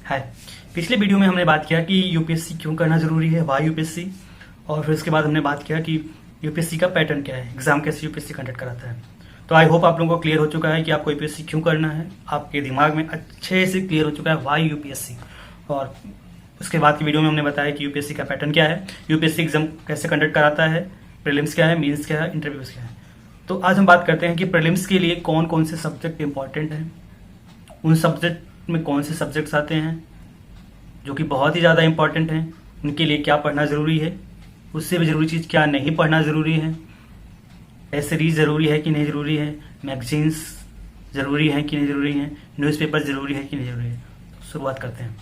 हाय। पिछले वीडियो में हमने बात किया कि यूपीएससी क्यों करना जरूरी है, वाई यूपीएससी, और फिर उसके बाद हमने बात किया कि यूपीएससी का पैटर्न क्या है, एग्जाम कैसे यूपीएससी कंडक्ट कराता है। तो आई होप आप लोगों को क्लियर हो चुका है कि आपको यूपीएससी क्यों करना है, आपके दिमाग में अच्छे से क्लियर हो चुका है वाई यूपीएससी। और उसके बाद की वीडियो में हमने बताया कि यूपीएससी का पैटर्न क्या है, यूपीएससी एग्जाम कैसे कंडक्ट कराता है, प्रीलिम्स क्या है, मेंस क्या है, इंटरव्यूज क्या है। तो आज हम बात करते हैं कि प्रीलिम्स के लिए कौन कौन से सब्जेक्ट इंपॉर्टेंट हैं, उन सब्जेक्ट में कौन से सब्जेक्ट्स आते हैं जो कि बहुत ही ज़्यादा इंपॉर्टेंट हैं, उनके लिए क्या पढ़ना ज़रूरी है, उससे भी ज़रूरी चीज़ क्या नहीं पढ़ना ज़रूरी है, एसेरीज ज़रूरी है कि नहीं ज़रूरी है, मैगजीन्स ज़रूरी है कि नहीं ज़रूरी है, न्यूज़पेपर ज़रूरी है कि नहीं ज़रूरी है। तो शुरुआत करते हैं।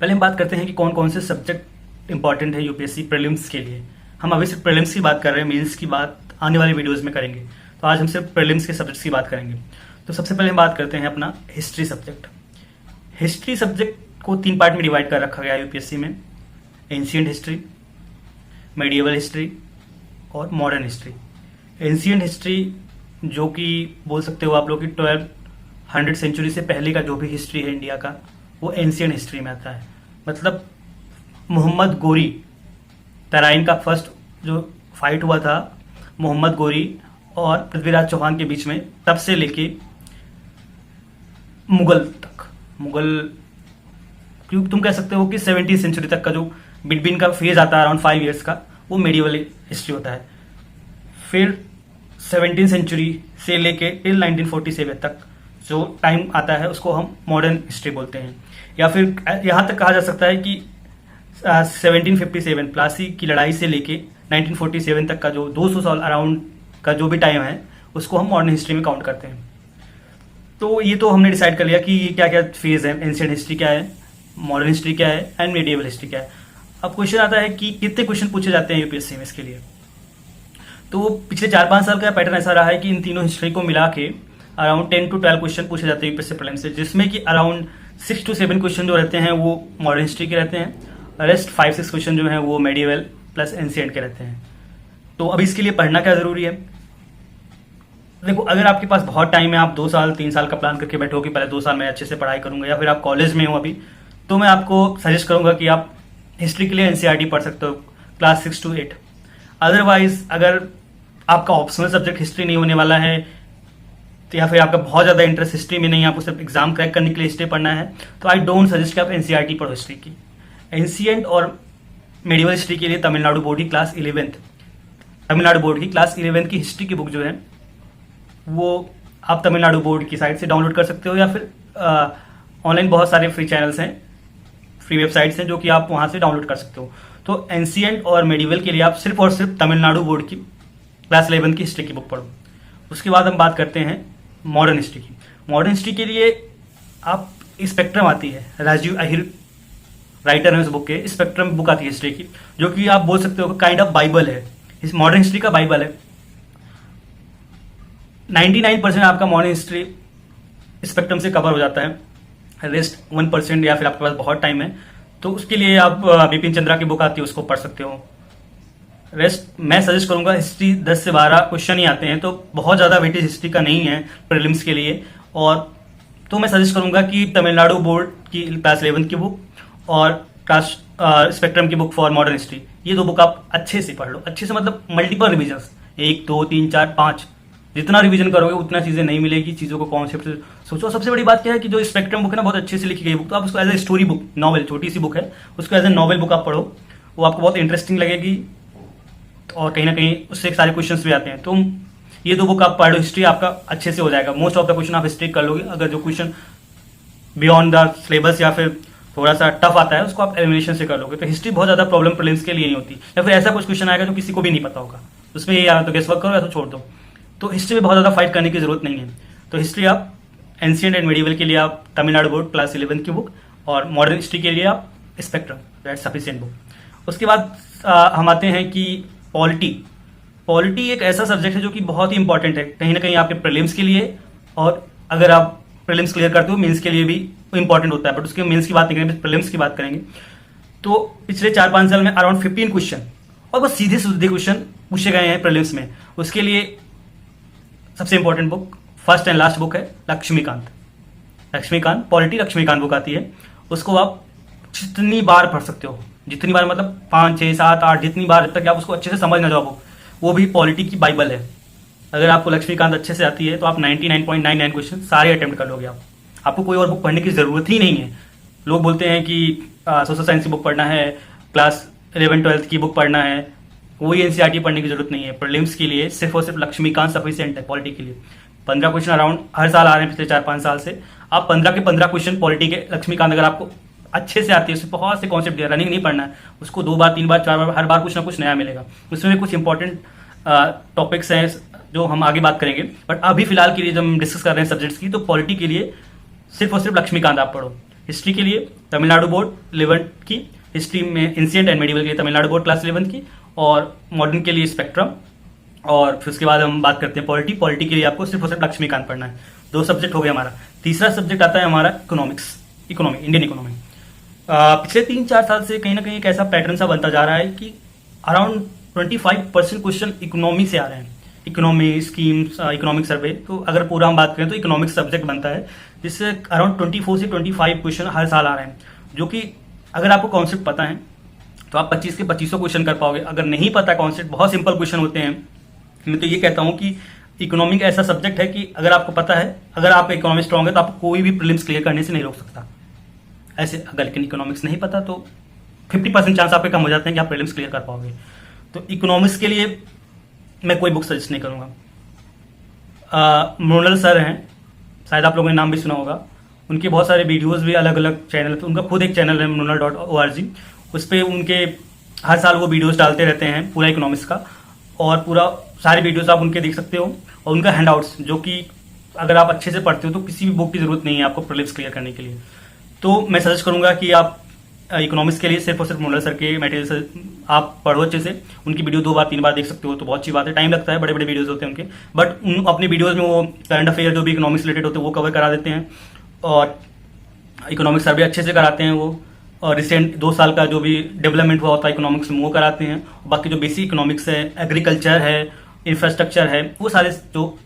पहले हम बात करते हैं कि कौन कौन से सब्जेक्ट इंपॉर्टेंट है यूपीएससी प्रीलिम्स के लिए। हम अभी सिर्फ प्रीलिम्स की बात कर रहे हैं, मेंस की बात आने वाली वीडियोज़ में करेंगे। तो आज हम सिर्फ प्रीलिम्स के सब्जेक्ट्स की बात करेंगे। तो सबसे पहले हम बात करते हैं अपना हिस्ट्री सब्जेक्ट। हिस्ट्री सब्जेक्ट को 3 पार्ट में डिवाइड कर रखा गया है यूपीएससी में, एंशिएंट हिस्ट्री, मेडिएवल हिस्ट्री और मॉडर्न हिस्ट्री। एंशिएंट हिस्ट्री जो कि बोल सकते हो आप लोग कि 1200 सेंचुरी से पहले का जो भी हिस्ट्री है इंडिया का, वो एंशिएंट हिस्ट्री में आता है। मतलब मोहम्मद गोरी, तराइन का फर्स्ट जो फाइट हुआ था मोहम्मद गोरी और पृथ्वीराज चौहान के बीच में, तब से लेके मुगल तक, मुगल क्योंकि तुम कह सकते हो कि 17वीं सेंचुरी तक का जो बिटवीन का फेज आता है अराउंड 5 इयर्स का, वो मेडिवल हिस्ट्री होता है। फिर 17वीं सेंचुरी से लेके टिल 1947 तक जो टाइम आता है उसको हम मॉडर्न हिस्ट्री बोलते हैं। या फिर यहाँ तक कहा जा सकता है कि 1757 प्लासी की लड़ाई से लेके 1947 तक का जो 200 साल अराउंड का जो भी टाइम है उसको हम मॉडर्न हिस्ट्री में काउंट करते हैं। तो ये तो हमने डिसाइड कर लिया कि ये क्या क्या फेज है, एंशिएंट हिस्ट्री क्या है, मॉडर्न हिस्ट्री क्या है एंड मेडिएवल हिस्ट्री क्या है। अब क्वेश्चन आता है कि कितने क्वेश्चन पूछे जाते हैं यूपीएससी में इसके लिए। तो पिछले 4-5 साल का पैटर्न ऐसा रहा है कि इन तीनों हिस्ट्री को मिला के अराउंड 10 to 12 क्वेश्चन पूछे जाते हैं यूपीएससी प्रीलिम्स से, जिसमें कि अराउंड 6 to 7 क्वेश्चन जो रहते हैं वो मॉडर्न हिस्ट्री के रहते हैं, रेस्ट 5-6 क्वेश्चन जो है वो मेडिएवल प्लस एंशिएंट के रहते हैं। तो अब इसके लिए पढ़ना क्या जरूरी है। देखो, अगर आपके पास बहुत टाइम है, आप 2 साल 3 साल का प्लान करके बैठो कि पहले 2 साल मैं अच्छे से पढ़ाई करूंगा, या फिर आप कॉलेज में हो अभी, तो मैं आपको सजेस्ट करूंगा कि आप हिस्ट्री के लिए एनसीईआरटी पढ़ सकते हो क्लास 6 to 8। अदरवाइज अगर आपका ऑप्शनल सब्जेक्ट हिस्ट्री नहीं होने वाला है, तो या फिर आपका बहुत ज्यादा इंटरेस्ट हिस्ट्री में नहीं है, आपको सिर्फ एग्जाम क्रैक करने के लिए हिस्ट्री पढ़ना है, तो आई डोंट सजेस्ट कि आप एनसीईआरटी पढ़ो हिस्ट्री की। एंशिएंट और मेडिवल हिस्ट्री के लिए तमिलनाडु बोर्ड की क्लास 11th की हिस्ट्री की बुक जो है वो आप तमिलनाडु बोर्ड की साइट से डाउनलोड कर सकते हो, या फिर ऑनलाइन बहुत सारे फ्री चैनल्स हैं, फ्री वेबसाइट्स हैं जो कि आप वहां से डाउनलोड कर सकते हो। तो एंशिएंट और मेडिवल के लिए आप सिर्फ और सिर्फ तमिलनाडु बोर्ड की क्लास 11 की हिस्ट्री की बुक पढ़ो। उसके बाद हम बात करते हैं मॉडर्न हिस्ट्री की। मॉडर्न हिस्ट्री के लिए आप स्पेक्ट्रम आती है, राजीव अहिर राइटर है उस बुक के, स्पेक्ट्रम बुक आती है हिस्ट्री की, जो कि आप बोल सकते हो काइंड ऑफ बाइबल है, इस मॉडर्न हिस्ट्री का बाइबल है। 99% आपका मॉडर्न हिस्ट्री स्पेक्ट्रम से कवर हो जाता है, रेस्ट 1%, या फिर आपके पास बहुत टाइम है तो उसके लिए आप बिपिन चंद्रा की बुक आती है उसको पढ़ सकते हो। रेस्ट मैं सजेस्ट करूंगा, हिस्ट्री 10 से 12 क्वेश्चन ही आते हैं, तो बहुत ज्यादा वेटेज हिस्ट्री का नहीं है प्रीलिम्स के लिए। और तो मैं सजेस्ट करूंगा कि तमिलनाडु बोर्ड की क्लास 11 की बुक और क्लास स्पेक्ट्रम की बुक फॉर मॉडर्न हिस्ट्री, ये 2 बुक आप अच्छे से पढ़ लो। अच्छे से मतलब मल्टीपल रिविजन, 1 2 3 4 5, जितना रिवीजन करोगे उतना चीजें नहीं मिलेगी, चीजों को कॉन्सेप्ट सोचो। सबसे बड़ी बात क्या है कि जो स्पेक्ट्रम बुक है ना, बहुत अच्छे से लिखी गई बुक, तो आप उसको as a story book, novel, छोटी सी बुक है, उसको एज ए नॉवल बुक आप पढ़ो, वो आपको बहुत इंटरेस्टिंग लगेगी और कहीं ना कहीं उससे सारे क्वेश्चन भी आते हैं। तो ये 2 बुक आप पढ़ लो, हिस्ट्री आपका अच्छे से हो जाएगा। मोस्ट ऑफ द क्वेश्चन आप हिस्ट्री कर लोगे। अगर जो क्वेश्चन बियॉन्ड द सिलेबस या फिर थोड़ा सा टफ आता है उसको आप एलिमिनेशन से कर लोगे। तो हिस्ट्री बहुत ज्यादा प्रॉब्लम प्रीलिम्स के लिए नहीं होती, या फिर ऐसा कुछ क्वेश्चन आएगा जो किसी को भी नहीं पता होगा, उसमें ये तो गेस वर्क करो या तो छोड़ दो। तो हिस्ट्री में बहुत ज्यादा फाइट करने की जरूरत नहीं है। तो हिस्ट्री आप एंशिएंट एंड मेडिएवल के लिए आप तमिलनाडु बोर्ड क्लास 11 की बुक, और मॉडर्न हिस्ट्री के लिए आप स्पेक्ट्रम, दैट सफिशिएंट बुक। उसके बाद हम आते हैं कि पॉलिटी एक ऐसा सब्जेक्ट है जो कि बहुत ही इंपॉर्टेंट है कहीं ना कहीं आपके प्रीलिम्स के लिए, और अगर आप प्रीलिम्स क्लियर करते हो मेंस के लिए भी इंपॉर्टेंट होता है, बट उसके मेंस की बात नहीं करेंगे, प्रीलिम्स की बात करेंगे। तो पिछले 4-5 साल में अराउंड 15 क्वेश्चन और बस सीधे सीधे क्वेश्चन पूछे गए हैं प्रीलिम्स में। उसके लिए सबसे important book, first and last book है लक्ष्मीकांत, पॉलिटी लक्ष्मीकांत बुक आती है। उसको आप जितनी बार पढ़ सकते हो, जितनी बार मतलब 5 6 7 8 जितनी बार, जब तक आप उसको अच्छे से समझ ना जाओ। वो भी पॉलिटी की बाइबल है। अगर आपको लक्ष्मीकांत अच्छे से आती है तो आप 99.99 क्वेश्चन सारे अटेम्प्ट कर लोगे। आपको कोई और बुक पढ़ने की जरूरत ही नहीं है। लोग बोलते हैं कि सोशल साइंस की बुक पढ़ना है, क्लास 11-12 की बुक पढ़ना है, कोई एनसीईआरटी पढ़ने की जरूरत नहीं है। प्रीलिम्स के लिए सिर्फ और सिर्फ लक्ष्मीकांत सफिशिएंट है। पॉलिटी के लिए 15 क्वेश्चन अराउंड हर साल आ रहे हैं पिछले 4-5 साल से। आप 15 के 15 क्वेश्चन पॉलिटी के लक्ष्मीकांत अगर आपको अच्छे से आती है, उसमें बहुत से कॉन्सेप्ट दिया, रनिंग नहीं पढ़ना है उसको, 2 बार 3 बार 4 बार, हर बार कुछ ना कुछ नया मिलेगा। उसमें कुछ इंपॉर्टेंट टॉपिक्स हैं जो हम आगे बात करेंगे, बट अभी फिलहाल के लिए जब हम डिस्कस कर रहे हैं सब्जेक्ट्स की, तो पॉलिटी के लिए सिर्फ और सिर्फ लक्ष्मीकांत आप पढ़ो। हिस्ट्री के लिए तमिलनाडु बोर्ड 11 की, हिस्ट्री में एंशिएंट एंड मेडिवल के लिए तमिलनाडु बोर्ड क्लास 11 की, और मॉडर्न के लिए स्पेक्ट्रम, और फिर उसके बाद हम बात करते हैं पॉलिटी। पॉलिटी के लिए आपको सिर्फ और सिर्फ लक्ष्मीकांत पढ़ना है। 2 सब्जेक्ट हो गया हमारा। तीसरा सब्जेक्ट आता है हमारा इकोनॉमिक्स, इंडियन इकोनॉमी। पिछले 3-4 साल से कहीं ना कहीं एक ऐसा पैटर्न सा बनता जा रहा है कि अराउंड 25% क्वेश्चन इकोनॉमी से आ रहे हैं। इकोनॉमी स्कीम्स, इकोनॉमिक सर्वे, तो अगर पूरा हम बात करें तो इकोनॉमिक्स सब्जेक्ट बनता है, जिससे अराउंड 24 से 25 क्वेश्चन हर साल आ रहे हैं। जो कि अगर आपको कॉन्सेप्ट पता है तो आप 25 के 25 क्वेश्चन कर पाओगे। अगर नहीं पता कॉन्सेप्ट, बहुत सिंपल क्वेश्चन होते हैं। मैं तो ये कहता हूँ कि इकोनॉमी का ऐसा सब्जेक्ट है कि अगर आपको पता है, अगर आपका इकोनॉमी स्ट्रांग है, तो आपको कोई भी प्रीलिम्स क्लियर करने से नहीं रोक सकता। ऐसे अगर लेकिन इकोनॉमिक्स नहीं पता तो 50% चांस आपके कम हो जाते हैं कि आप प्रीलिम्स क्लियर कर पाओगे। तो इकोनॉमिक्स के लिए मैं कोई बुक सजेस्ट नहीं करूंगा। मृणाल सर हैं, शायद आप लोगों ने नाम भी सुना होगा। उनके बहुत सारे वीडियोस भी अलग अलग चैनल पे, उनका खुद एक चैनल है mrunal.org, उस पर उनके हर साल वो वीडियोस डालते रहते हैं पूरा इकोनॉमिक्स का, और पूरा सारे वीडियोस आप उनके देख सकते हो। और उनका हैंडआउट्स, जो कि अगर आप अच्छे से पढ़ते हो तो किसी भी बुक की जरूरत नहीं है आपको प्रीलिम्स क्लियर करने के लिए। तो मैं सजेस्ट करूंगा कि आप इकोनॉमिक्स के लिए सिर्फ और सिर्फ मृणाल सर के मटेरियल से आप पढ़ो अच्छे से। उनकी वीडियो 2 बार 3 बार देख सकते हो तो बहुत अच्छी बात है। टाइम लगता है, बड़े बड़े वीडियोस होते हैं उनके, बट उन अपने वीडियोस में वो करंट अफेयर जो भी इकोनॉमिक्स रिलेटेड होते हैं वो कवर करा देते हैं, और इकोनॉमिक्स सर्वे अच्छे से कराते हैं वो, और रिसेंट 2 साल का जो भी डेवलपमेंट हुआ होता है इकोनॉमिक्स में वो कराते हैं। बाकी जो बेसिक इकोनॉमिक्स है, एग्रीकल्चर है, इंफ्रास्ट्रक्चर है, वो सारे जो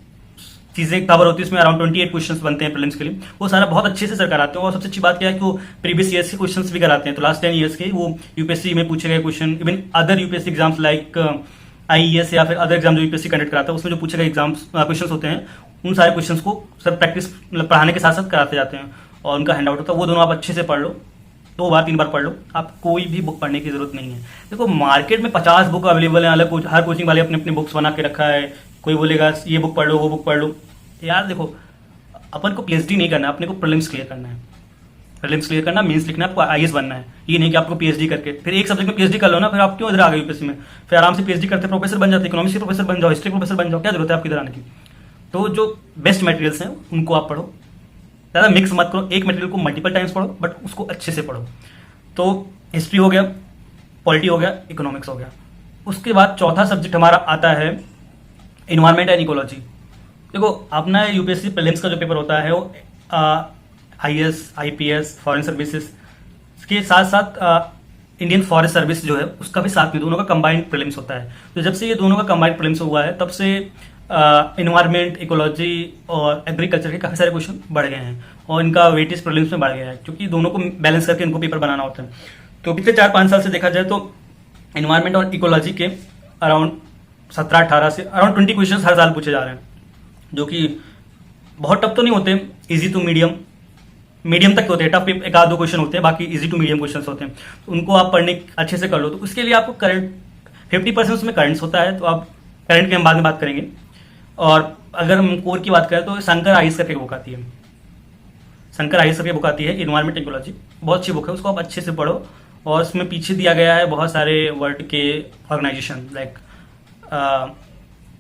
चीजें कवर होती है, उसमें अराउंड 28 क्वेश्चंस बनते हैं प्रीलिम्स के लिए, वो सारा बहुत अच्छे से सर कराते हैं। और सबसे अच्छी बात क्या है कि वो प्रीवियस ईयर्स के क्वेश्चंस भी कराते हैं। तो लास्ट 10 ईयर्स के वो यूपीएससी में पूछे गए question, even other UPSC exams like IES या फिर अदर एग्जाम जो यूपीएससी कंडक्ट कराता है, उसमें जो पूछे गए एग्जाम्स क्वेश्चंस होते हैं, उन सारे क्वेश्चंस को सर प्रैक्टिस पढ़ाने के साथ साथ कराते जाते हैं। और उनका हैंड आउट होता है, वो दोनों आप अच्छे से पढ़ लो, 2 बार 3 बार पढ़ लो, आप कोई भी बुक पढ़ने की जरूरत नहीं है। देखो मार्केट में 50 बुक अवेलेबल है, अलग हर कोचिंग वाले अपने अपने बुक्स बना के रखा है। कोई बोलेगा ये बुक पढ़ लो, वो बुक पढ़ लो। यार देखो, अपन को पीएचडी नहीं करना है, अपने को प्रीलिम्स क्लियर करना है। प्रीलिम्स क्लियर करना, मेंस लिखना है, आपको आईएएस बनना है। ये नहीं कि आपको पीएचडी करके फिर एक सब्जेक्ट में पीएचडी कर लो ना, फिर आप क्यों इधर आ गए यूपीएससी में? फिर आराम से पीएचडी करते प्रोफेसर बन जाते, इकोनॉमिक्स के प्रोफेसर बन जाओ, हिस्ट्री प्रोफेसर बन जाओ, क्या जरूरत है आपकी इधर आने की? तो जो बेस्ट मटेरियल्स हैं उनको आप पढ़ो, ज़्यादा मिक्स मत करो। एक मटेरियल को मल्टीपल टाइम्स पढ़ो, बट उसको अच्छे से पढ़ो। तो हिस्ट्री हो गया, पॉलिटी हो गया, इकोनॉमिक्स हो गया। उसके बाद चौथा सब्जेक्ट हमारा आता है इन्वायरमेंट एंड इकोलॉजी। देखो अपना यूपीएससी प्रीलिम्स का जो पेपर होता है वो आईएएस, आईपीएस, फॉरेन सर्विसेज के साथ साथ इंडियन फॉरेस्ट सर्विस जो है उसका भी साथ में, दोनों का कंबाइंड प्रीलिम्स होता है। तो जब से ये दोनों का कंबाइंड प्रीलिम्स हुआ है तब से इन्वायरमेंट, इकोलॉजी और एग्रीकल्चर के काफी सारे क्वेश्चन बढ़ गए हैं, और इनका वेटेज प्रीलिम्स में बढ़ गया है, क्योंकि दोनों को बैलेंस करके इनको पेपर बनाना होता है। तो पिछले 4-5 साल से देखा जाए तो इन्वायरमेंट और इकोलॉजी के अराउंड 17-18 से अराउंड 20 क्वेश्चन हर साल पूछे जा रहे हैं, जो कि बहुत टफ तो नहीं होते, इजी टू मीडियम तक होते हैं। टफ 1-2 क्वेश्चन होते हैं, बाकी इजी टू मीडियम क्वेश्चन होते हैं। तो उनको आप पढ़ने अच्छे से कर लो। तो उसके लिए आपको करंट 50% उसमें करंट्स होता है, तो आप करंट की हम बाद में बात करेंगे। और अगर हम कोर की बात करें तो शंकर आइस करके बुक आती है, शंकर आइस करके बुक आती है इन्वायरमेंट इकोलॉजी, बहुत अच्छी बुक है, उसको आप अच्छे से पढ़ो। और उसमें पीछे दिया गया है बहुत सारे वर्ल्ड के ऑर्गेनाइजेशन, लाइक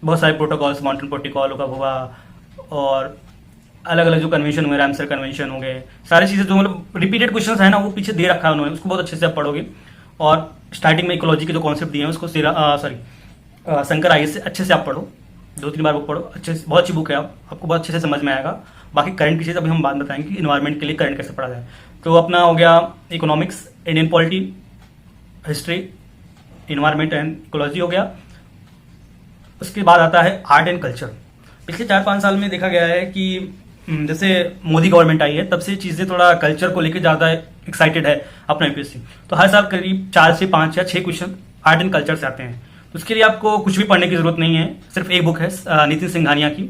बहुत सारे प्रोटोकॉल्स, मॉन्ट्रियल प्रोटोकॉल का हुआ, और अलग अलग जो कन्वेंशन हुए, रामसर कन्वेंशन हो गए, सारी चीज़ें जो मतलब रिपीटेड क्वेश्चन है ना, वो पीछे दे रखा है उन्होंने, उसको बहुत अच्छे से आप पढ़ोगे। और स्टार्टिंग में इकोलॉजी के जो कॉन्सेप्ट दिए हैं उसको शंकर आइस से अच्छे से आप पढ़ो, 2-3 बार बुक पढ़ो, अच्छे से, बहुत अच्छी बुक है, आपको बहुत अच्छे से समझ में आएगा। बाकी करंट की चीज़ अभी हम बात बताएंगे कि इन्वायरमेंट के लिए करंट कैसे पढ़ा जाए। तो अपना हो गया economics, Indian polity, history, environment and ecology हो गया। उसके बाद आता है आर्ट एंड कल्चर। पिछले 4-5 साल में देखा गया है कि जैसे मोदी गवर्नमेंट आई है तब से चीजें थोड़ा कल्चर को लेकर ज्यादा एक्साइटेड है अपना यूपीएससी। तो हर साल करीब 4 से 5 या 6 क्वेश्चन आर्ट एंड कल्चर से आते हैं। तो उसके लिए आपको कुछ भी पढ़ने की जरूरत नहीं है, सिर्फ एक बुक है नितिन सिंघानिया की,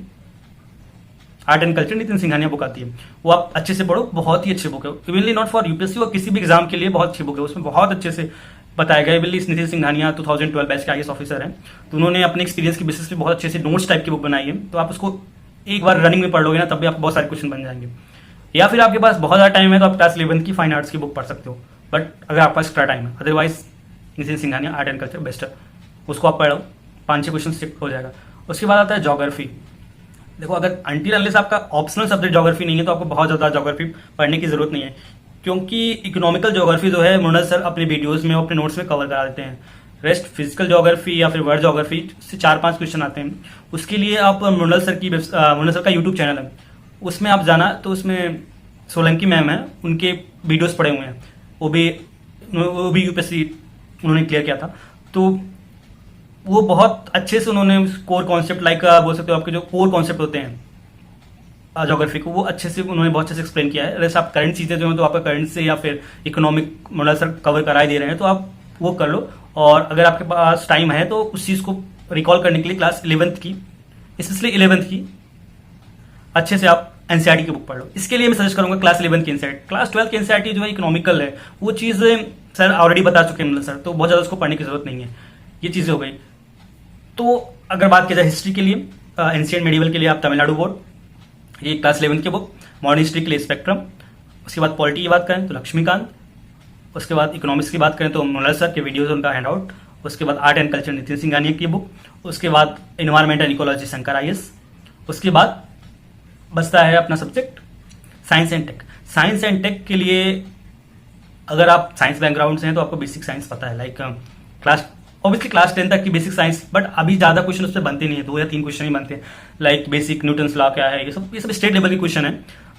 art and culture, Nitin Singhania book आती है, वो आप अच्छे से पढ़ो, बहुत ही अच्छी बुक है। इवनली नॉट फॉर यूपीएससी और किसी भी एग्जाम के लिए बहुत अच्छी बुक है, उसमें बहुत अच्छे से बताया गया है। इवनली नितिन सिंघानिया 2012 बैच के आईएएस ऑफिसर हैं, तो उन्होंने अपने एक्सपीरियंस की बेसिस पे बहुत अच्छे से नोट्स टाइप की बुक बनाई है। तो आप उसको एक बार रनिंग में पढ़ लोगे ना, तब भी आपको बहुत सारे क्वेश्चन बन जाएंगे। या फिर आपके पास बहुत ज़्यादा टाइम है तो आप क्लास 11 की फाइन आर्ट्स की बुक पढ़ सकते हो, बट अगर आपके पास एक्स्ट्रा टाइम है, otherwise Nitin Singhania art and culture best है, उसको आप पढ़ो, 5-6 क्वेश्चन स्टिक हो जाएगा। उसके बाद आता है ज्योग्राफी। देखो, अगर अनटिल अनलेस आपका ऑप्शनल सब्जेक्ट ज्योग्राफी नहीं है तो आपको बहुत ज़्यादा ज्योग्राफी पढ़ने की जरूरत नहीं है, क्योंकि इकोनॉमिकल ज्योग्राफी जो है मृणाल सर अपने वीडियोस में अपने नोट्स में कवर करा देते हैं। रेस्ट फिजिकल ज्योग्राफी या फिर वर्ल्ड ज्योग्राफी से 4-5 क्वेश्चन आते हैं। उसके लिए आप मृणाल सर का यूट्यूब चैनल है, उसमें आप जाना, तो उसमें सोलंकी मैम है, उनके वीडियोस पड़े हुए हैं, वो भी यूपीएससी उन्होंने क्लियर किया था। तो वो बहुत अच्छे से उन्होंने कोर कॉन्सेप्ट लाइक बोल सकते हो, आपके जो कोर कॉन्सेप्ट होते हैं ज्योग्राफी को, वो अच्छे से उन्होंने बहुत अच्छे से एक्सप्लेन किया है। जैसे आप करंट चीजें जो हैं तो आपका करंट से या फिर इकोनॉमिक मॉडल सर कवर करा ही दे रहे हैं, तो आप वो कर लो। और अगर आपके पास टाइम है तो उस चीज को रिकॉल करने के लिए क्लास 11th की, स्पेशली 11th की अच्छे से आप एनसीईआरटी की बुक पढ़ लो। इसके लिए मैं सजेस्ट करूंगा क्लास 11 की एनसीईआरटी। क्लास 12 की एनसीईआरटी जो है इकोनॉमिकल है, वो चीज सर ऑलरेडी बता चुके हैं सर, तो बहुत ज्यादा उसको पढ़ने की जरूरत नहीं है। ये चीजें हो गई। तो अगर बात की जाए हिस्ट्री के लिए, एंशिएंट मेडिवल के लिए आप तमिलनाडु बोर्ड, ये क्लास 11 की बुक। मॉडर्न हिस्ट्री के लिए स्पेक्ट्रम। उसके बाद पॉलिटी की बात करें तो लक्ष्मीकांत। उसके बाद इकोनॉमिक्स की बात करें तो मृणाल सर के वीडियोज, उनका हैंड आउट। उसके बाद art and culture Nitin Singhania की बुक। उसके बाद environment and ecology Shankar IAS. उसके बाद बचता है अपना subject science and tech. Science and tech के लिए अगर आप साइंस बैकग्राउंड से हैं तो आपको बेसिक साइंस पता है, लाइक ऑब्वियसली क्लास 10 तक की बेसिक साइंस, बट अभी ज्यादा क्वेश्चन उससे बनते नहीं है, 2 या 3 क्वेश्चन ही बनते हैं। लाइक बेसिक न्यूटन्स लॉ क्या है, ये सब स्टेट लेवल के क्वेश्चन है।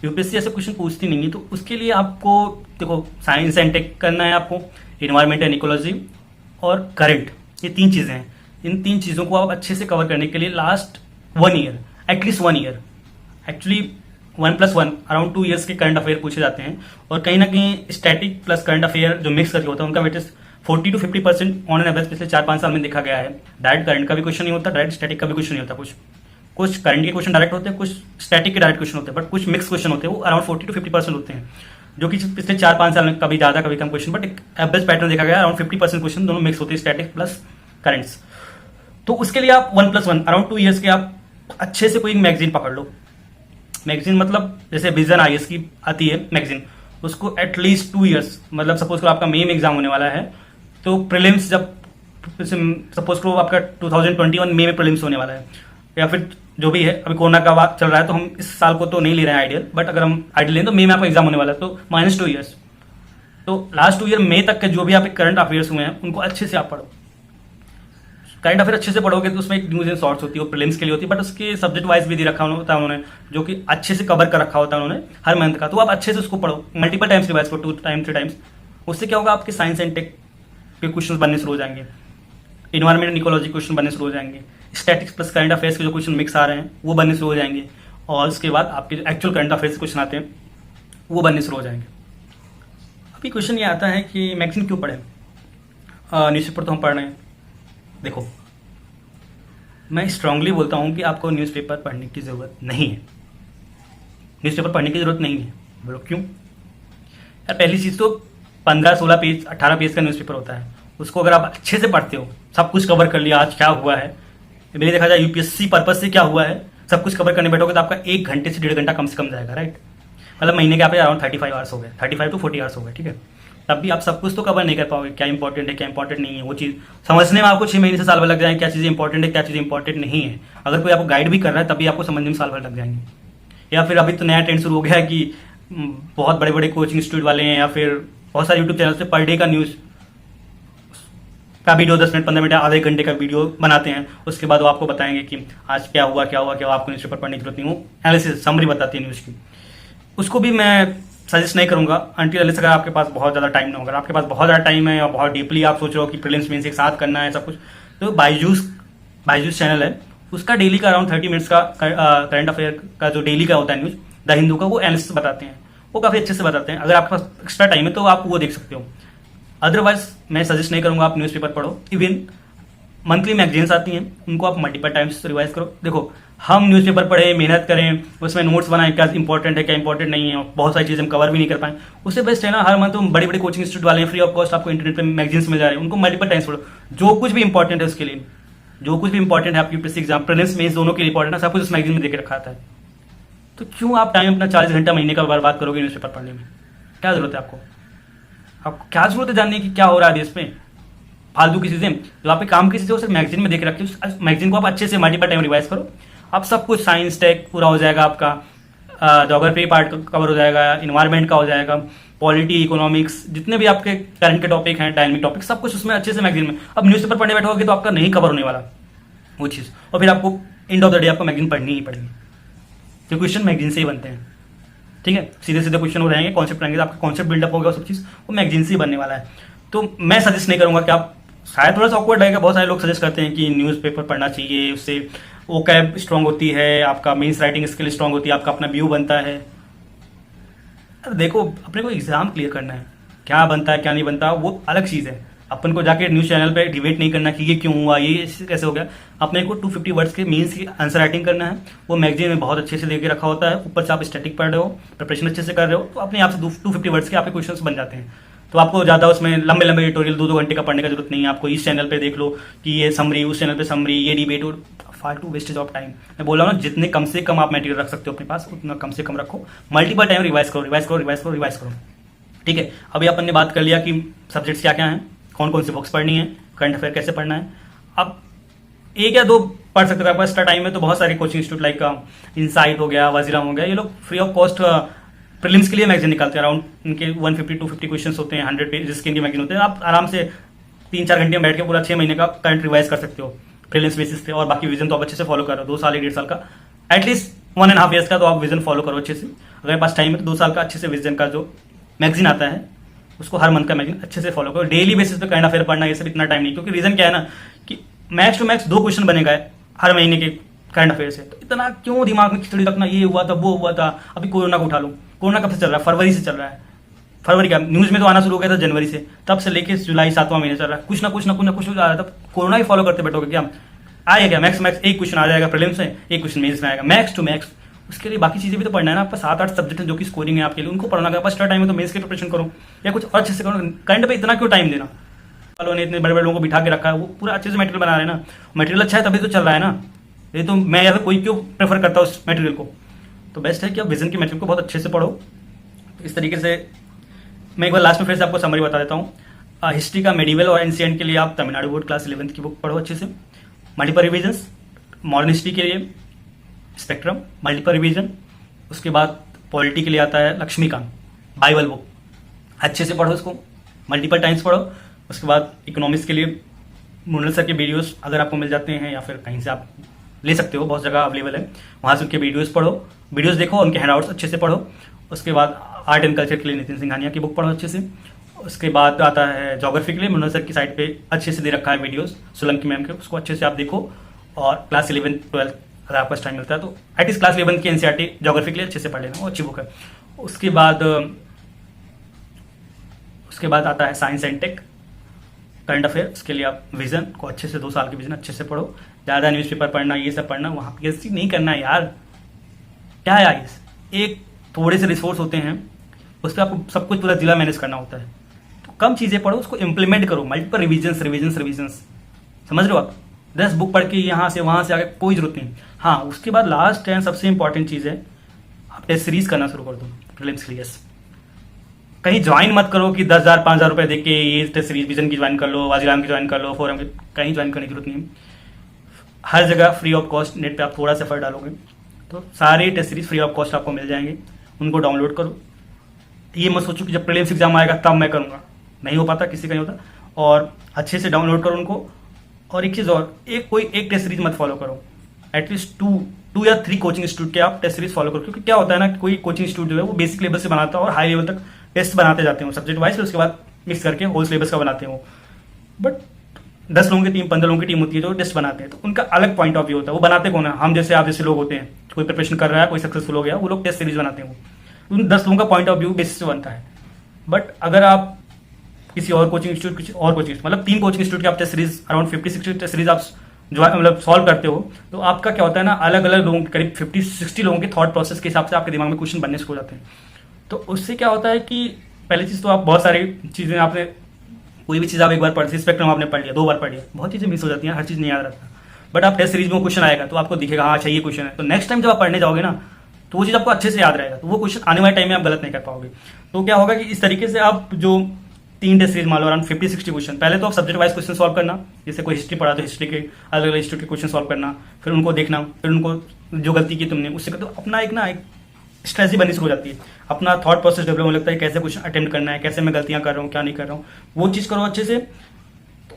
यूपीएससी ऐसे क्वेश्चन पूछती नहीं है, तो उसके लिए आपको देखो साइंस एंड टेक करना है आपको, एनवायरमेंट एंड इकोलॉजी और करंट, ये 3 चीजें हैं। इन 3 चीजों को आप अच्छे से कवर करने के लिए last 1 year, at least 1 year, actually 1+1 around 2 years के करंट अफेयर पूछे जाते हैं। और कहीं ना कहीं स्टैटिक प्लस करंट अफेयर जो मिक्स करके होता है, उनका weightage 40 to 50% on an average पिछले 4-5 साल में देखा गया है। डायरेक्ट करंट का भी क्वेश्चन नहीं होता, डायरेक्ट स्टैटिक का भी क्वेश्चन नहीं होता। कुछ करंट के क्वेश्चन डायरेक्ट होते हैं, कुछ स्टैटिक के डायरेक्ट क्वेश्चन होते हैं, बट कुछ मिक्स क्वेश्चन होते हैं, वो अराउंड 40 to 50% होते हैं, जो कि पिछले 4-5 साल में कभी ज्यादा कभी कम क्वेश्चन, बट एक एवरेज पैटर्न देखा गया अराउंड 50% क्वेश्चन दोनों मिक्स होते हैं, स्टैटिक प्लस करंट्स। तो उसके लिए आप 1+1 अराउंड 2 ईयर्स के आप अच्छे से कोई मैगजीन पकड़ लो। मैगजीन मतलब जैसे विजन आईएएस की आती है मैगजीन, उसको एटलीस्ट 2 ईयर्स, मतलब सपोज करो आपका मेन एग्जाम होने वाला है, तो प्रीलिम्स जब सपोज करो आपका 2021 में प्रीलिम्स होने वाला है, या फिर जो भी है, अभी कोरोना का बात चल रहा है तो हम इस साल को तो नहीं ले रहे हैं आइडियल, बट अगर हम आइडियल लें तो मई में आपका एग्जाम होने वाला है, तो -2 ईयर्स। तो लास्ट 2 ईयर मई तक के जो भी आपके करंट अफेयर्स हुए हैं उनको अच्छे से आप पढ़ो। करंट अफेयर अच्छे से पढ़ोगे तो उसमें एक न्यूज एंड शॉर्ट्स होती है, वो प्रीलिम्स के लिए होती है, बट उसके सब्जेक्ट वाइज भी दे रखा होता है उन्होंने, जो कि अच्छे से कवर कर रखा होता है उन्होंने हर मंथ का। तो आप अच्छे से उसको पढ़ो, मल्टीपल टाइम्स रिवाइज करो, 2 टाइम 3 टाइम्स। उससे क्या होगा, आपके साइंस एंड टेक के क्वेश्चन बनने शुरू हो जाएंगे, इन्वायरमेंट एंड इकोलॉजी क्वेश्चन बनने शुरू हो जाएंगे, स्टैटिक्स प्लस करंट अफेयर्स के जो क्वेश्चन मिक्स आ रहे हैं वो बनने शुरू हो जाएंगे, और उसके बाद आपके जो एक्चुअल करंट अफेयर्स के क्वेश्चन आते हैं वो बनने शुरू हो जाएंगे। अभी क्वेश्चन ये आता है कि मैगजीन क्यों पढ़ें, न्यूज़पेपर तो हम पढ़ रहे हैं। देखो, मैं स्ट्रांगली बोलता हूँ कि आपको न्यूज़पेपर पढ़ने की ज़रूरत नहीं है। न्यूज़पेपर पढ़ने की ज़रूरत नहीं है। बोलो क्यों? यार पहली चीज़ तो 15-16 पेज 18 पेज का न्यूज़पेपर होता है, उसको अगर आप अच्छे से पढ़ते हो, सब कुछ कवर कर लिया, आज क्या हुआ है, मेरे देखा जाए यूपीएससी पर्पज से क्या हुआ है, सब कुछ कवर करने बैठोगे तो आपका 1 घंटे से 1.5 घंटा कम से कम जाएगा, राइट। मतलब महीने के आप अराउंड 35 आवर्स हो गए, 35 to 40 आवर्स हो गए, ठीक है। तब भी आप सब कुछ तो कवर नहीं कर पाओगे, क्या इंपॉर्टेंट है क्या इंपॉर्टेंट नहीं है, वो चीज़ समझने में आपको 6 महीने से साल भर लग जाएंगे, क्या चीज़ इंपॉर्टेंट है क्या चीज़ इंपॉर्टेंट नहीं है। अगर कोई आपको गाइड भी कर रहा है तभी आपको समझने में साल भर लग जाएंगे। या फिर अभी तो नया ट्रेंड शुरू हो गया है कि बहुत बड़े बड़े कोचिंग इंस्टीट्यूट वाले हैं या फिर बहुत सारे यूट्यूब चैनल से पर डे का न्यूज़ का वीडियो 10 मिनट 15 मिनट आधे घंटे का वीडियो बनाते हैं, उसके बाद वो आपको बताएंगे कि आज क्या हुआ क्या हुआ क्या हुआ, आपको न्यूज़पेपर पढ़ने की जरूरत नहीं, वो एनालिसिस समरी बताती है न्यूज़ की। उसको भी मैं सजेस्ट नहीं करूंगा अनटिल अनलेस अगर आपके पास बहुत ज़्यादा टाइम ना हो। अगर आपके पास बहुत ज़्यादा टाइम है और बहुत डीपली आप सोच रहे हो कि प्रीलिम्स मेंस एक साथ करना है सब कुछ, तो बायजूस चैनल है, उसका डेली का अराउंड 30 मिनट्स का करंट अफेयर का जो डेली का होता है न्यूज़ द हिंदू का, वो एनालिसिस बताते हैं, वो काफ़ी अच्छे से बताते हैं। अगर आपके पास एक्स्ट्रा टाइम है तो आप वो देख सकते हो। अदरवाइज मैं सजेस्ट नहीं करूंगा आप न्यूज़पेपर पढ़ो। इवन मंथली मैगजीन्स आती हैं, उनको आप मल्टीपल टाइम्स रिवाइज करो। देखो, हम न्यूज़पेपर पढ़े, मेहनत करें, उसमें नोट्स बनाएं, क्या इंपॉर्टेंट है क्या इंपॉर्टेंट नहीं है, बहुत सारी चीज़ें हम कवर भी नहीं कर पाए, उससे बेस्ट है ना हर मंथ बड़े बड़े कोचिंग इंस्टीट्यूट वाले हैं, फ्री ऑफ कॉस्ट आपको इंटरनेट पे मैगजीन्स मिल जा रहे हैं, उनको मल्टीपल टाइम्स पढ़ो। जो कुछ भी इंपॉर्टेंट है उसके लिए, जो कुछ भी इंपॉर्टेंट है आपकी यूपीएससी एग्जाम, प्रीलिम्स मेंस दोनों के लिए इंपॉर्टेंट है, सब कुछ उस मैगजीन में देके रखा आता है। तो क्यों आप टाइम अपना 40 घंटा महीने का बर्बाद करोगे न्यूज़पेपर पढ़ने में? क्या जरूरत है आपको क्या जरूरत है जानने की क्या हो रहा है देश में? फालतू की चीजें जो आप काम की चीजें सिर्फ मैगजीन में देख रखी है, उस मैगजीन को आप अच्छे से मल्टीपल टाइम रिवाइज करो। आप सब कुछ साइंस टेक पूरा हो जाएगा आपका, ज्योग्राफी पार्ट कवर हो जाएगा, इन्वायरमेंट का हो जाएगा, पॉलिटी, इकोनॉमिक्स, जितने भी आपके करंट के टॉपिक हैं, डायनेमिक टॉपिक, सब कुछ उसमें अच्छे से मैगजीन में। अब न्यूज़पेपर पढ़ने बैठोगे तो आपका नहीं कवर होने वाला वो चीज़, और फिर आपको एंड ऑफ द डे आपको मैगजीन पढ़नी ही पड़ेगी, जो क्वेश्चन मैगजीन से ही बनते हैं। ठीक है, सीधे सीधे क्वेश्चन हो रहेंगे, कॉन्सेप्ट रहेंगे, आपका कॉन्सेप्ट बिल्डअप होगा, सब चीज़ वो मैगजीन से ही बनने वाला है। तो मैं सजेस्ट नहीं करूंगा कि आप, शायद थोड़ा सा ऑकवर्ड लगेगा, बहुत सारे लोग सजेस्ट करते हैं कि न्यूज़पेपर पढ़ना चाहिए, उससे वो कैब स्ट्रांग होती है, आपका मीन्स राइटिंग स्किल स्ट्रांग होती है, आपका अपना व्यू बनता है। अरे देखो, अपने को एग्जाम क्लियर करना है, क्या बनता है क्या नहीं बनता वो अलग चीज़ है। अपन को जाके न्यूज़ चैनल पे डिबेट नहीं करना कि ये क्यों हुआ, ये कैसे हो गया। अपने को 250 वर्ड्स के मीन्स की आंसर राइटिंग करना है, वो मैगजीन में बहुत अच्छे से देके रखा होता है। ऊपर से आप स्टैटिक पढ़ रहे हो, प्रिपरेशन अच्छे से कर रहे हो, तो अपने आप से 250 वर्ड्स के आपके क्वेश्चन बन जाते हैं। तो आपको ज़्यादा उसमें लंबे लंबे ट्यूटोरियल 2-2 घंटे का पढ़ने का जरूरत नहीं है। आपको इस चैनल पे देख लो कि ये समरी, उस चैनल पे समरी, ये डिबेट, और फालतू वेस्टेज ऑफ टाइम। मैं बोल रहा हूँ ना, जितने कम से कम आप मटेरियल रख सकते हो अपने पास, उतना कम से कम रखो। मल्टीपल टाइम रिवाइज करो, रिवाइज करो, रिवाइज करो, रिवाइज करो। ठीक है, अभी अपन ने बात कर लिया कि सब्जेक्ट्स क्या क्या हैं, कौन कौन सी बुक्स पढ़नी है, करंट अफेयर कैसे पढ़ना है। अब एक या दो पढ़ सकते हो, आपका एक्स्ट्रा टाइम है तो बहुत सारे कोचिंग इंस्टीट्यूट लाइक इनसाइट हो गया, वजीराम हो गया, ये लोग फ्री ऑफ कॉस्ट प्रीलिम्स के लिए मैगजीन निकालते हैं। अराउंड इनके 150-250 क्वेश्चन होते हैं, 100 पेजेस के इनके मैगजीन होते हैं। आप आराम से 3-4 घंटे में बैठ के पूरा 6 महीने का करंट रिवाइज कर सकते हो प्रीलिम्स बेसिस पे। और बाकी विजन तो आप अच्छे से फॉलो कर रहे हो, 2 साल 1.5 साल का, एटलीस्ट 1.5 ईयर्स का तो आप विजन फॉलो करो अच्छे से। अगर पास टाइम है तो 2 साल का अच्छे से विजन का जो मैगजीन आता है उसको हर मंथ का मैगजीन अच्छे से फॉलो करो। डेली बेसिस पे करंट अफेयर पढ़ना ये सब इतना टाइम नहीं, क्योंकि रीजन क्या है ना कि मैक्स टू मैक्स 2 क्वेश्चन बनेगा हर महीने के करंट अफेयर से। तो इतना क्यों दिमाग में खिचड़ी रखना, ये हुआ था वो हुआ था। अभी कोरोना को उठा लो, कोरोना कब से चल रहा है? फरवरी से चल रहा है। फरवरी क्या, न्यूज में तो आना शुरू हो गया था जनवरी से, तब से लेके जुलाई 7वां महीने चल रहा है। कुछ ना कुछ आ रहा था। कोरोना ही फॉलो करते बैठोगे क्या? आएगा क्या? मैक्स मैक्स एक क्वेश्चन आ जाएगा प्रीलिम्स में, एक क्वेश्चन मेंस में आएगा, मैक्स टू मैक्स। उसके लिए बाकी चीजें भी तो पढ़ना है ना। आपका 7-8 सब्जेक्ट है जो कि स्कोरिंग है आपके लिए, उनको पढ़ना है। एक्स्ट्रा टाइम है तो मेंस की प्रिपरेशन करो या कुछ और अच्छे से करो। करंट पे इतना क्यों टाइम देना? वालों ने इतने बड़े बड़े लोगों को बिठा के रखा है, वो पूरा अच्छे से मटेरियल बना रहे हैं ना। मटेरियल अच्छा है तभी तो चल रहा है ना। ये तो मैं या फिर कोई क्यों प्रेफर करता हूँ उस मटेरियल को? तो बेस्ट है कि आप विजन के मटेरियल को बहुत अच्छे से पढ़ो। इस तरीके से मैं एक बार लास्ट में फिर से आपको समरी बता देता हूँ। हिस्ट्री का मेडिवल और एनसीएंट के लिए आप तमिलनाडु बोर्ड क्लास 11th की बुक पढ़ो अच्छे से। मल्टीपल रिविजन्स, मॉडर्न हिस्ट्री के लिए स्पेक्ट्रम मल्टीपल रिविजन। उसके बाद पॉलिटी के लिए आता है लक्ष्मीकांत बाइबल बुक, अच्छे से पढ़ो उसको, मल्टीपल टाइम्स पढ़ो। उसके बाद इकोनॉमिक्स के लिए मुंडल सर के वीडियोस अगर आपको मिल जाते हैं या फिर कहीं से आप ले सकते हो, बहुत जगह अवेलेबल है, वहाँ से उनके वीडियोस पढ़ो, वीडियोस देखो, उनके हैंडआउट्स अच्छे से पढ़ो। उसके बाद आर्ट एंड कल्चर के लिए नितिन सिंघानिया की बुक पढ़ो अच्छे से। उसके बाद आता है ज्योग्राफी के लिए मुंडल सर की साइट पे अच्छे से दे रखा है वीडियोस सोलंकी मैम के, उसको अच्छे से आप देखो। और क्लास 11-12 अगर आपको टाइम मिलता है तो एटलीस्ट क्लास 11 की एनसीईआरटी ज्योग्राफी के लिए अच्छे से पढ़ लेना, वो अच्छी बुक है। उसके बाद आता है science and take current affair. उसके लिए आप विजन को अच्छे से 2 साल के विजन अच्छे से पढ़ो। ज़्यादा न्यूज़पेपर पढ़ना ये सब पढ़ना वहाँ पीएचडी नहीं करना है यार। क्या है यार, एक थोड़े से रिसोर्स होते हैं, उस पर आपको सब कुछ पूरा जिला मैनेज करना होता है। तो कम चीज़ें पढ़ो, उसको इंप्लीमेंट करो। मल्टीपल रिविजन्स समझ रहे हो आप? 10 बुक पढ़ के यहाँ से वहाँ से आगे कोई जरूरत नहीं। हाँ, उसके बाद लास्ट एंड सबसे इंपॉर्टेंट चीज़ है, आप टेस्ट सीरीज करना शुरू कर दो प्रीलिम्स के लिए। कहीं ज्वाइन मत करो कि 10,000 5,000 रुपए देके ये टेस्ट सीरीज विजन की ज्वाइन कर लो, वाजीराम की ज्वाइन कर लो, फोरम की, कहीं ज्वाइन करने की जरूरत नहीं। हर जगह फ्री ऑफ कॉस्ट नेट पे आप थोड़ा सा एफर्ट डालोगे तो सारे test series free of cost आपको मिल जाएंगे। उनको डाउनलोड करो। ये मत सोचो कि जब प्रीलिम्स एग्जाम आएगा तब मैं करूँगा, नहीं हो पाता, किसी का नहीं होता। और अच्छे से डाउनलोड करो उनको। और एक चीज़ और, कोई एक टेस्ट सीरीज मत फॉलो करो, एटलीस्ट 2 या 3 कोचिंग इंस्टीट्यूट के आप टेस्ट सीरीज फॉलो करो। क्योंकि क्या होता है ना, कोई कोचिंग इंस्टीट्यूट जो है वो बेसिक लेवल से बनाता है और हाई लेवल तक टेस्ट बनाते जाते हैं सब्जेक्ट वाइज, फिर उसके बाद मिक्स करके होल सिलेबस का बनाते हो। बट 10 लोगों की टीम, 15 लोगों की टीम होती है जो टेस्ट बनाते हैं, तो उनका अलग पॉइंट ऑफ व्यू होता है। वो बनाते कौन है? हम जैसे, आप जैसे लोग होते हैं, कोई प्रिपरेशन कर रहा है, कोई सक्सेसफुल हो गया, वो लोग टेस्ट सीरीज बनाते हैं। वो उन 10 लोगों का पॉइंट ऑफ व्यू बेसिस से बनता है। बट अगर आप किसी और कोचिंग इंस्टीट्यूट, किसी और कोचिंग, मतलब 3 कोचिंग इंस्टीट्यूट की आप test series, around 50-60 test series आप जो मतलब सॉल्व करते हो, तो आपका क्या होता है ना, अलग अलग लोगों के करीब 50-60 लोगों के थॉट प्रोसेस के हिसाब से आपके दिमाग में क्वेश्चन बनने शुरू हो जाते हैं। तो उससे क्या होता है कि पहली चीज़ तो आप बहुत सारी चीज़ें, आपने कोई भी चीज़ आप एक बार पढ़, स्पेक्ट्रम आपने पढ़ लिया, 2 बार पढ़ लिया, बहुत चीज़ें मिस हो जाती हैं, हर चीज़ नहीं याद रहता। बट आप टेस्ट सीरीज में क्वेश्चन आएगा तो आपको दिखेगा हाँ अच्छा ये क्वेश्चन है, तो नेक्स्ट टाइम जब आप पढ़ने जाओगे ना, तो वो चीज़ आपको अच्छे से याद रहेगा, तो वो क्वेश्चन आने वाले टाइम में आप गलत नहीं कर पाओगे। तो क्या होगा कि इस तरीके से आप जो 3 टेस्ट सीरीज मान लो, अराउंड 50-60 क्वेश्चन, पहले तो आप सब्जेक्ट वाइज क्वेश्चन सॉल्व करना, जैसे कोई हिस्ट्री पढ़ा तो हिस्ट्री के अलग अलग इंस्टीट्यूट के क्वेश्चन सॉल्व करना, फिर उनको देखना, फिर उनको जो गलती की तुमने उससे तो अपना एक स्ट्रेटजी बननी शुरू हो जाती है, अपना थॉट प्रोसेस डेवलप होने लगता है, कैसे क्वेश्चन अटेम्प्ट करना है, कैसे मैं गलतियां कर रहा हूँ, क्या नहीं कर रहा हूँ, वो चीज़ करो अच्छे से।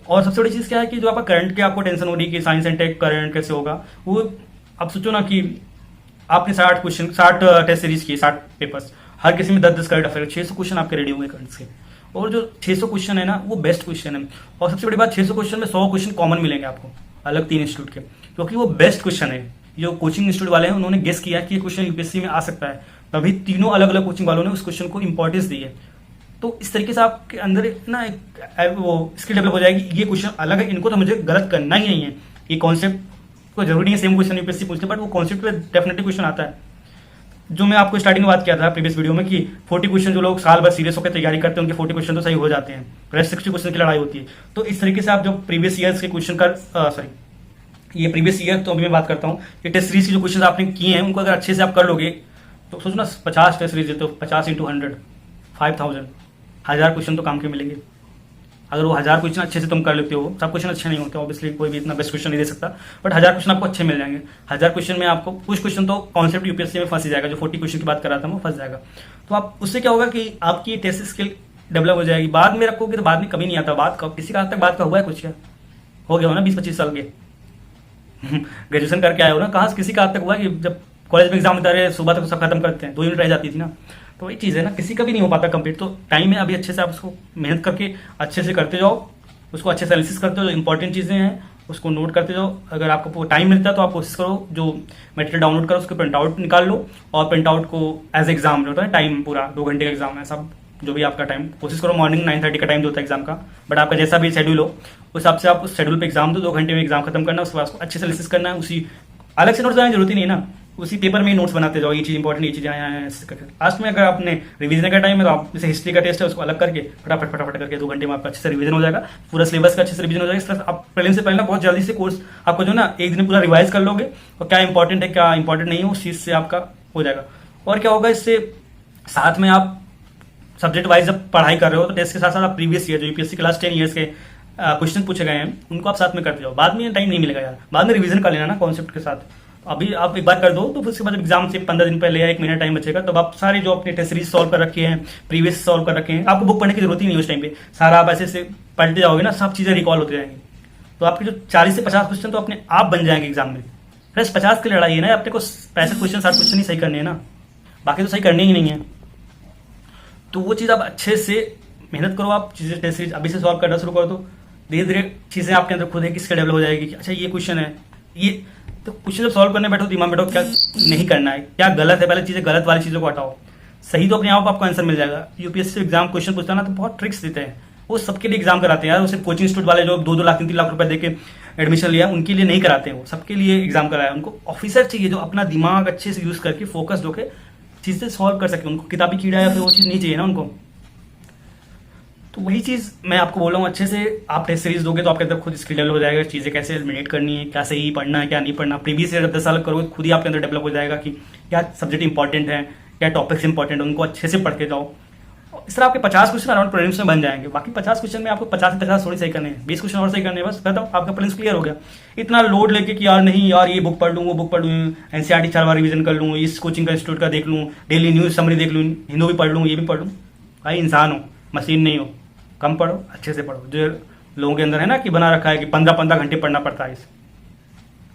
और सबसे बड़ी चीज़ क्या है कि जो आपका करंट के आपको टेंशन हो रही है कि साइंस एंड टेक करंट कैसे होगा, वो आप सोचो ना कि आपने 60 क्वेश्चन, 60 टेस्ट सीरीज की, 60 पेपर्स, हर किसी में 10-10 करंट अफेयर, 600 क्वेश्चन आपके रेडी हुए करंट से। और जो 600 क्वेश्चन है ना, वो बेस्ट क्वेश्चन है। और सबसे बड़ी बात, 600 क्वेश्चन में 100 क्वेश्चन कॉमन मिलेंगे आपको अलग 3 इंस्टीट्यूट के, क्योंकि वो बेस्ट क्वेश्चन है। जो कोचिंग इंस्टीट्यूट वाले हैं उन्होंने गेस किया कि ये क्वेश्चन यूपीएससी में आ सकता है, तभी तीनों अलग अलग कोचिंग वालों ने उस क्वेश्चन को इंपॉर्टेंस दी है। तो इस तरीके से आपके अंदर ना एक वो स्किल डेवलप हो जाएगी, ये क्वेश्चन अलग है, इनको तो मुझे गलत करना ही नहीं है। ये कॉन्सेप्ट को जरूरी नहीं है सेम क्वेश्चन यूपीएससी पूछते, बट वो कॉन्सेप्ट पे डेफिनेटली क्वेश्चन आता है। जो मैं आपको स्टार्टिंग में बात किया था प्रीवियस वीडियो में कि 40 क्वेश्चन जो लोग साल भर सीरियस होकर तैयारी करते हैं, उनके 40 क्वेश्चन तो सही हो जाते हैं, रेस्ट 60 क्वेश्चन की लड़ाई होती है। तो इस तरीके से आप जो प्रीवियस ईयर्स के क्वेश्चन का ये प्रीवियस ईयर, तो अभी मैं बात करता हूँ कि टेस्ट सीरीज के जो क्वेश्चन आपने किए हैं उनको अगर अच्छे से आप कर लोगे, तो सोचो ना 50 टेस्ट सीरीज है तो 50 × 100 5000, 1000 क्वेश्चन तो काम के मिलेंगे। अगर वो 1000 क्वेश्चन अच्छे से तुम कर लेते हो, सब क्वेश्चन अच्छे नहीं होते ऑब्वियसली, कोई भी इतना बेस्ट क्वेश्चन नहीं दे सकता, बट 1000 क्वेश्चन आपको अच्छे मिल जाएंगे। 1000 क्वेश्चन में आपको कुछ क्वेश्चन तो कॉन्सेप्ट यूपीएससी में फंस जाएगा, जो 40 क्वेश्चन की बात कर रहा था वो फंस जाएगा। तो आप उससे क्या होगा कि आपकी टेस्ट स्किल डेवलप हो जाएगी। बाद में रखोगे तो बाद में कभी नहीं आता। बात का किसी का आज तक बात का हुआ है? कुछ क्या हो गया हो ना 20-25 साल के ग्रेजुएशन करके आए हो ना, कहाँ किसी का आज तक हुआ कि जब कॉलेज में एग्जाम होता है सुबह तक सब खत्म करते हैं, 2 यूनिट रह जाती थी ना, तो वही चीज़ है ना, किसी का भी नहीं हो पाता कंप्लीट। तो टाइम है अभी, अच्छे से आप उसको मेहनत करके अच्छे से करते जाओ, उसको अच्छे से एनालिसिस करते हो, जो इंपॉर्टेंट चीज़ें हैं उसको नोट करते जाओ। अगर आपको टाइम मिलता है तो आप कोशिश करो जो मटेरियल डाउनलोड करो उसके प्रिंट आउट निकाल लो, और प्रिंट आउट को एज एग्जाम जो होता है टाइम पूरा 2 घंटे का एग्जाम है, सब जो भी आपका टाइम कोशिश करो मॉर्निंग 9:30 का टाइम जो होता है एग्जाम का, बट आपका जैसा भी शेड्यूल हो उस हिसाब से आप उस शेड्यूल पे एग्जाम दो, 2 घंटे में एग्जाम खत्म करना, उसके बाद उसको अच्छे से एनालिसिस करना है। उसी अलग से नोट्स बनाने की जरूरत ही नहीं ना, उसी पेपर में ही नोट्स बनाते जाओ, ये चीज़ इंपॉर्टेंट, ये चीज़ आया करके। लास्ट में अगर आपने रिवीजन का टाइम है तो आप जैसे हिस्ट्री का टेस्ट है उसको अलग करके फटाफट करके 2 घंटे में आपका अच्छे से रिवीजन हो जाएगा, पूरा सिलेबस का अच्छे से रिवीजन हो जाएगा। इस तरह आप प्रीलिम्स से पहले ना बहुत जल्दी से कोर्स आपको जो ना एक दिन में पूरा रिवाइज कर लोगे, और क्या इंपॉर्टेंट है क्या इंपॉर्टेंट नहीं है उस चीज़ से आपका हो जाएगा। और क्या होगा इससे साथ में आप सब्जेक्ट वाइज जब पढ़ाई कर रहे हो तो टेस्ट के साथ साथ आप प्रीवियस ईयर जो यूपीएससी के लास्ट 10 ईयर्स के क्वेश्चन पूछे गए हैं उनको आप साथ में करते जाओ। बाद में टाइम नहीं मिलेगा यार, बाद में रिवीजन कर लेना ना कॉन्सेप्ट के साथ। अभी आप एक बार कर दो तो फिर उसके बाद एग्जाम से 15 दिन पहले या 1 महीना टाइम बचेगा, तब आप सारे जो अपने टेस्ट सीरीज सॉल्व कर रखे हैं, प्रीवियस सॉल्व कर रखे हैं, आपको बुक पढ़ने की जरूरत ही नहीं उस टाइम पे, सारा आप ऐसे से पढ़ते जाओगे ना, सब चीज़ें रिकॉल होती जाएंगी। तो आपके जो 40 से 50 क्वेश्चन तो अपने आप बन जाएंगे एग्जाम में। प्लस 50 की लड़ाई है ना, अपने को 65 क्वेश्चन 60 क्वेश्चन ही सही करने हैं ना, बाकी तो सही करने ही नहीं है। तो वो चीज़ आप अच्छे से मेहनत करो, आप चीज़ें टेस्ट सीरीज अभी से सॉल्व करना शुरू कर दो, धीरे धीरे चीज़ें आपके अंदर खुद है किसके डेवलप हो जाएगी कि अच्छा ये क्वेश्चन है, ये तो क्वेश्चन जब सॉल्व करने बैठो दिमाग में बैठो क्या नहीं करना है, क्या गलत है, पहले चीज़ें गलत वाली चीज़ों को हटाओ, सही तो अपने आप आपको आंसर मिल जाएगा। यूपीएससी एग्जाम क्वेश्चन पूछता है ना तो बहुत ट्रिक्स देते हैं, वो सबके लिए एग्जाम कराते हैं यार, वो सिर्फ कोचिंग इंस्टीट्यूट वाले जो 2-2 लाख 3-3 लाख रुपए देके एडमिशन लिया उनके लिए नहीं कराते हैं, वो सबके लिए एग्जाम कराया। उनको ऑफिसर चाहिए जो अपना दिमाग अच्छे से यूज करके फोकस होकर चीज़ें सॉल्व कर सके, उनको किताबी कीड़ा या फिर वो चीज़ नहीं चाहिए ना उनको। तो वही चीज़ मैं आपको बोल रहा हूँ, अच्छे से आप टेस्ट सीरीज दोगे तो आपके अंदर खुद स्किल डेवलप हो जाएगा, चीज़ें कैसे एलिमिनेट करनी है, क्या सही पढ़ना है क्या नहीं पढ़ना। प्रीवियस ईयर 10 साल करोगे खुद ही आपके अंदर डेवलप हो जाएगा कि क्या सब्जेक्ट इंपॉर्टेंट है, क्या टॉपिक्स इंपॉर्टेंट है, उनको अच्छे से पढ़ के जाओ। इस तरह आपके 50 क्वेश्चन अराउंड प्रीलिम्स में बन जाएंगे। बाकी 50 क्वेश्चन में आपको 50 से 50 थोड़ी सही करने हैं, 20 क्वेश्चन और सही करने हैं, बस खत्म, आपका प्रीलिम्स क्लियर हो गया। इतना लोड लेके कि यार नहीं यार ये बुक पढ़ लूँ, वो बुक पढ़ लूँ, एनसीईआरटी 4 बार रिवीजन कर लूँ, इस कोचिंग का इंस्टीट्यूट का देख लूँ, डेली न्यूज़ समरी देख लूँ, हिंदू भी पढ़ लूँ, ये भी पढ़ लूँ। भाई इंसान हो, मशीन नहीं हो, कम पढ़ो, अच्छे से पढ़ो। जो लोगों के अंदर है ना कि बना रखा है कि 15-15 घंटे पढ़ना पड़ता है, इस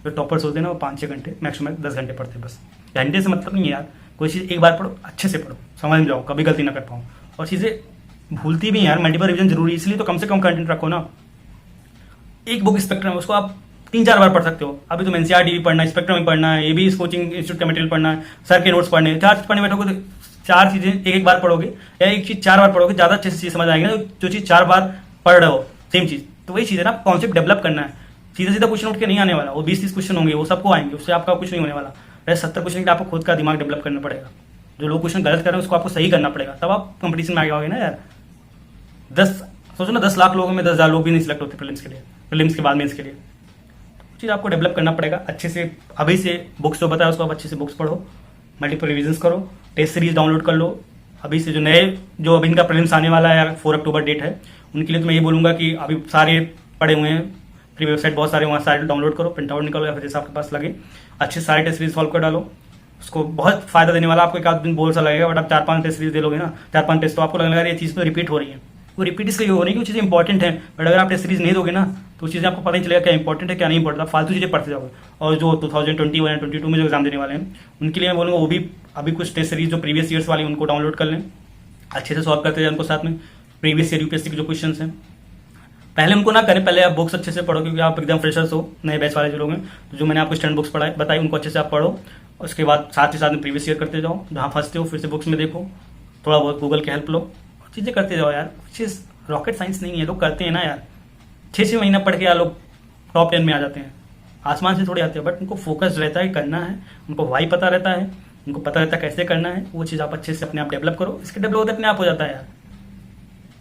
जो टॉपर्स होते हैं ना वो 5-6 घंटे मैक्सिमम 10 घंटे पढ़ते हैं बस। घंटे से मतलब नहीं है यार, कोई चीज़ एक बार पढ़ो, अच्छे से पढ़ो, समझ में जाओ, कभी गलती ना कर पाऊँ। और चीज़ें भूलती भी यार, मल्टीपल रिवीजन जरूरी, इसलिए तो कम से कम कंटेंट रखो ना। एक बुक स्पेक्ट्रम है, उसको आप 3-4 बार पढ़ सकते हो। अभी तुम एनसीईआरटी भी पढ़ना है, स्पेक्ट्रम भी पढ़ना है, ये भी कोचिंग इंस्टीट्यूट का मटेरियल पढ़ना है, सर के नोट्स पढ़ने हैं, 4 चीज पढ़ने बैठोगे तो 4 चीजें एक बार पढ़ोगे या एक चीज 4 बार पढ़ोगे, ज्यादा अच्छे से चीज समझ आएगी ना। जो चीज 4 बार पढ़ रहे हो सेम चीज, तो वही चीज है ना, कॉन्सेप्ट डेवलप करना है। सीधा सीधा क्वेश्चन उठ के नहीं आने वाला, वो 20-30 क्वेश्चन होंगे, वो सबको आएंगे, उससे आपका कुछ नहीं होने वाला। 70 क्वेश्चन के लिए आपको खुद का दिमाग डेवलप करना पड़ेगा। जो लोग क्वेश्चन गलत कर रहे हैं उसको आपको सही करना पड़ेगा, तब आप कंपटीशन में आगे आओगे ना यार। 10 सोचो ना, 10 लाख लोगों में 10,000 लोग भी नहीं सिलेक्ट होते प्रीलिम्स के लिए, प्रीलिम्स के बाद मेंस के लिए। चीज़ आपको डेवलप करना पड़ेगा अच्छे से। अभी से बुक्स जो बताया उसको आप अच्छे से बुक्स पढ़ो, मल्टीपल रिविजन्स करो, टेस्ट सीरीज डाउनलोड कर लो। अभी से जो अभी इनका प्रीलिम्स आने वाला है, 4 अक्टूबर डेट है, उनके लिए तो मैं ये बोलूँगा कि अभी सारे पड़े हुए हैं, फ्री वेबसाइट बहुत सारे, वहाँ सारे डाउनलोड करो, प्रिंट आउट निकालो या फिर जैसे आपके पास लगे, अच्छे सारे टेस्ट सीरीज सॉल्व कर डालो। उसको बहुत फायदा देने वाला, आपको एक आध दिन बोर सा लगेगा, बट आप 4-5 टेस्ट सीरीज दे लोगे ना, 4-5 टेस्ट, तो आपको लगेगा ये चीज़ तो रिपीट हो रही है। वो रिपीट इसलिए हो रही है कि वो चीज़ें इंपॉर्टेंट है, बट अगर आप टेस्ट सीरीज नहीं दोगे ना तो वो चीज़ें आपको पता नहीं चलेगा क्या इंपॉर्टेंट है क्या नहीं इंपॉर्टेंट, आप फालतू चीज़ें पढ़ते जाओगे। और जो 2021 या 22 में जो एग्जाम देने वाले हैं उनके लिए मैं बोलूँगा वो भी अभी कुछ टेस्ट सीरीज जो प्रीवियस ईयर्स वाली उनको डाउनलोड कर लें, अच्छे से सॉल्व करते जाए उनको साथ में। प्रीवियस ईयर यूपीएससी के जो क्वेश्चन हैं पहले उनको ना करें, पहले आप बुक्स अच्छे से पढ़ो, क्योंकि आप एकदम फ्रेशर्स हो, नए बैच वाले जो लोग हैं। तो जो मैंने आपको स्टैंड बुक्स बताई उनको अच्छे से आप पढ़ो, उसके बाद साथ ही साथ में प्रीवियस ईयर करते जाओ, जहाँ फंसते हो फिर से बुक्स में देखो, थोड़ा बहुत गूगल की हेल्प लो, चीज़ें करते जाओ यार। चीज़ रॉकेट साइंस नहीं है, लोग करते हैं ना यार, 6-6 महीना पढ़ के यार लोग टॉप 10 में आ जाते हैं, आसमान से थोड़े आते हैं। बट उनको फोकस रहता है करना है, उनको वाई पता रहता है, उनको पता रहता है कैसे करना है, वो चीज़ आप अच्छे से अपने आप डेवलप करो। इसके डेवलप होते अपने आप हो जाता है यार,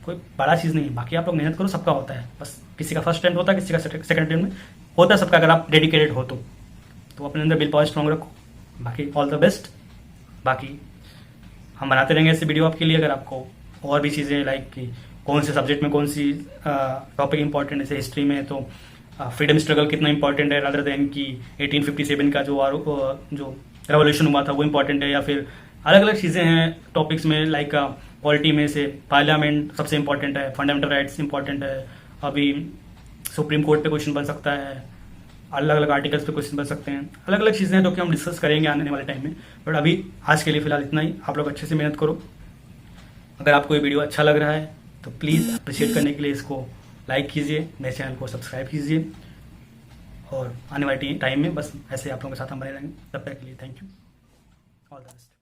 कोई बड़ा चीज़ नहीं है। बाकी आप लोग मेहनत करो, सबका होता है, बस किसी का फर्स्ट अटेम्प्ट होता है, किसी का सेकंड अटेम्प्ट में होता है, सबका। अगर आप डेडिकेटेड हो तो अपने अंदर विल पावर स्ट्रॉन्ग रखो। बाकी ऑल द बेस्ट। बाकी हम बनाते रहेंगे ऐसे वीडियो आपके लिए। अगर आपको और भी चीज़ें लाइक कि कौन से सब्जेक्ट में कौन सी टॉपिक इंपॉर्टेंट है, जैसे हिस्ट्री में तो फ्रीडम स्ट्रगल कितना इंपॉर्टेंट है, रादर देन कि 1857 का जो रेवोल्यूशन हुआ था वो इंपॉर्टेंट है, या फिर अलग अलग चीज़ें हैं टॉपिक्स में, लाइक पॉलिटी में से पार्लियामेंट सबसे इंपॉर्टेंट है, फंडामेंटल राइट्स इंपॉर्टेंट है, अभी सुप्रीम कोर्ट पे क्वेश्चन बन सकता है, अलग अलग आर्टिकल्स पे क्वेश्चन बन सकते हैं, अलग अलग चीज़ें हैं जो कि हम डिस्कस करेंगे आने वाले टाइम में। बट अभी आज के लिए फिलहाल इतना ही। आप लोग अच्छे से मेहनत करो। अगर आपको ये वीडियो अच्छा लग रहा है तो प्लीज़ अप्रिशिएट करने के लिए इसको लाइक कीजिए, मेरे चैनल को सब्सक्राइब कीजिए, और आने वाले टाइम में बस ऐसे आप लोगों के साथ हम बने रहेंगे। तब तक के लिए thank you, all the best.